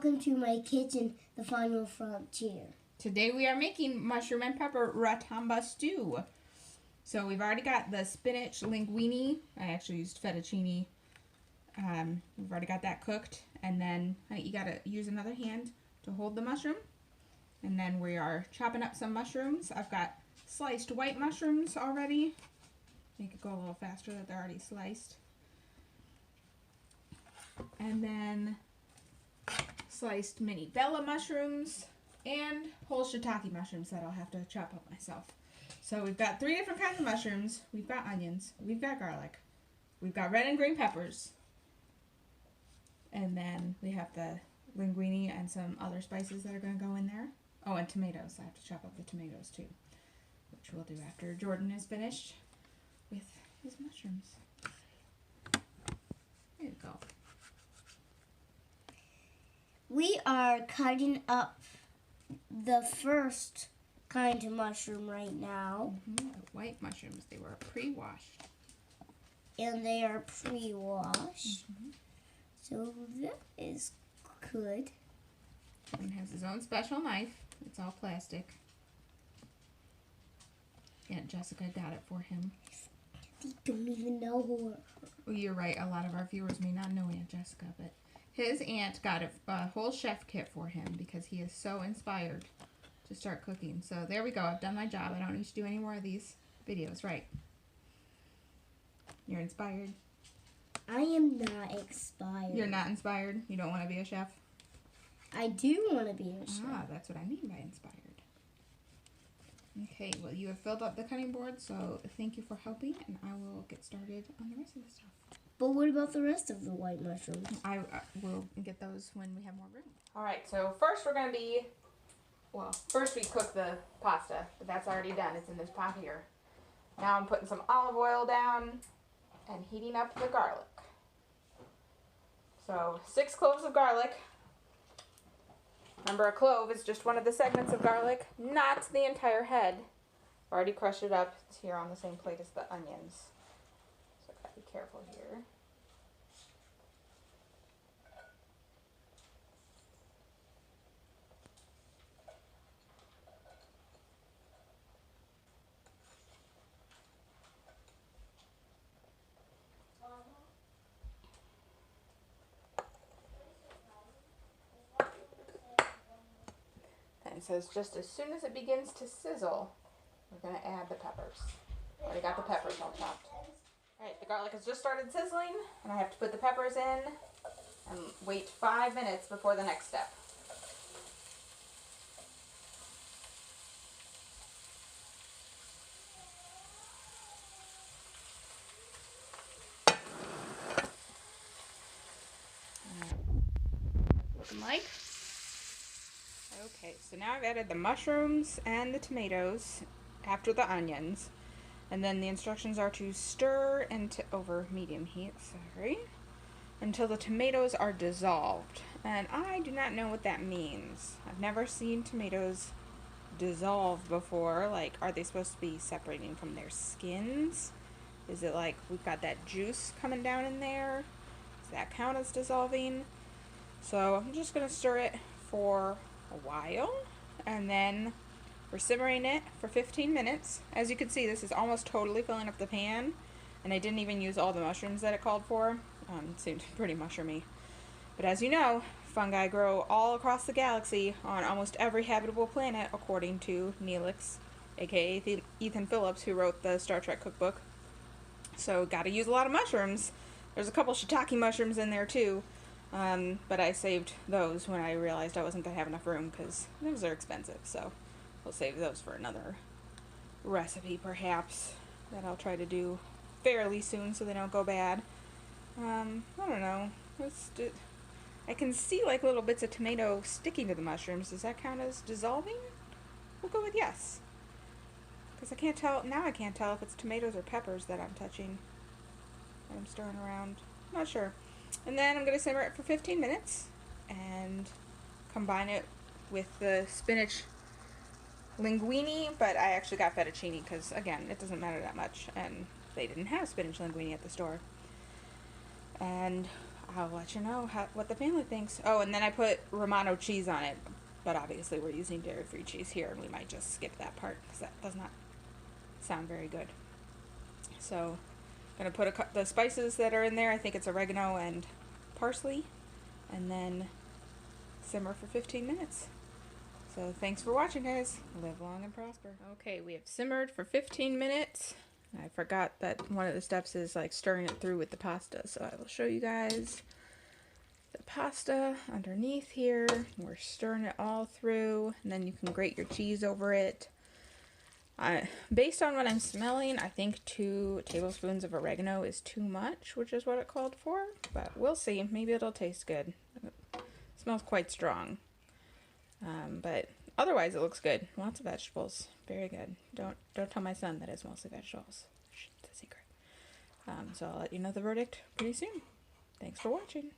welcome to my kitchen, the final frontier. Today we are making mushroom and pepper Ratamba stew. So we've already got the spinach linguine. I actually used fettuccine. We've already got that cooked. And then you gotta use another hand to hold the mushroom. And then we are chopping up some mushrooms. I've got sliced white mushrooms already. Make it go a little faster that they're already sliced. And then sliced mini bella mushrooms and whole shiitake mushrooms that I'll have to chop up myself. So we've got 3 different kinds of mushrooms. We've got onions, we've got garlic, we've got red and green peppers, and then we have the linguine and some other spices that are going to go in there. Oh, and tomatoes. I have to chop up the tomatoes too, which we'll do after Jordan is finished with his mushrooms. There you go. We are cutting up the first kind of mushroom right now. The white mushrooms, they were pre-washed. And they are pre-washed. So that is good. Jordan has his own special knife. It's all plastic. Aunt Jessica got it for him. They don't even know her. Well, you're right. A lot of our viewers may not know Aunt Jessica, but his aunt got a whole chef kit for him because he is so inspired to start cooking. So there we go. I've done my job. I don't need to do any more of these videos, right? You're inspired? I am not inspired. You're not inspired? You don't want to be a chef? I do want to be a chef. Ah, that's what I mean by inspired. Okay, well, you have filled up the cutting board, so thank you for helping, and I will get started on the rest of the stuff. But what about the rest of the white mushrooms? I will get those when we have more room. Alright, so first we're going to be, well, first we cook the pasta, but that's already done. It's in this pot here. Now I'm putting some olive oil down and heating up the garlic. So 6 cloves of garlic. Remember, a clove is just one of the segments of garlic, not the entire head. I've already crushed it up. It's here on the same plate as the onions. So I've got to be careful here. And it says just as soon as it begins to sizzle, we're going to add the peppers. Already got the peppers all chopped. Alright, the garlic has just started sizzling, and I have to put the peppers in and wait 5 minutes before the next step. Looking like. Okay, so now I've added the mushrooms and the tomatoes after the onions. And then the instructions are to stir over medium heat, until the tomatoes are dissolved. And I do not know what that means. I've never seen tomatoes dissolved before. Like, are they supposed to be separating from their skins? Is it like we've got that juice coming down in there? Does that count as dissolving? So I'm just going to stir it for a while, and then we're simmering it for 15 minutes. As you can see, this is almost totally filling up the pan, and I didn't even use all the mushrooms that it called for. It seemed pretty mushroomy. But as you know, fungi grow all across the galaxy on almost every habitable planet, according to Neelix, aka Ethan Phillips, who wrote the Star Trek cookbook. So gotta use a lot of mushrooms. There's a couple shiitake mushrooms in there too. But I saved those when I realized I wasn't going to have enough room because those are expensive. So we'll save those for another recipe perhaps that I'll try to do fairly soon so they don't go bad. I don't know. I can see like little bits of tomato sticking to the mushrooms. Does that count as dissolving? We'll go with yes. Because I can't tell, now I can't tell if it's tomatoes or peppers that I'm touching. That I'm stirring around. I'm not sure. And then I'm going to simmer it for 15 minutes and combine it with the spinach linguine, but I actually got fettuccine because, again, it doesn't matter that much, and they didn't have spinach linguine at the store. And I'll let you know what the family thinks. Oh, and then I put Romano cheese on it, but obviously we're using dairy-free cheese here, and we might just skip that part because that does not sound very good. So, I'm gonna put the spices that are in there. I think it's oregano and parsley, and then simmer for 15 minutes. So thanks for watching, guys. Live long and prosper. Okay, we have simmered for 15 minutes. I forgot that one of the steps is like stirring it through with the pasta, so I will show you guys the pasta underneath here. We're stirring it all through, and then you can grate your cheese over it. Based on what I'm smelling, I think 2 tablespoons of oregano is too much, which is what it called for, but we'll see. Maybe it'll taste good. It smells quite strong, but otherwise it looks good. Lots of vegetables. Very good. Don't tell my son that it's mostly vegetables. It's a secret. So I'll let you know the verdict pretty soon. Thanks for watching.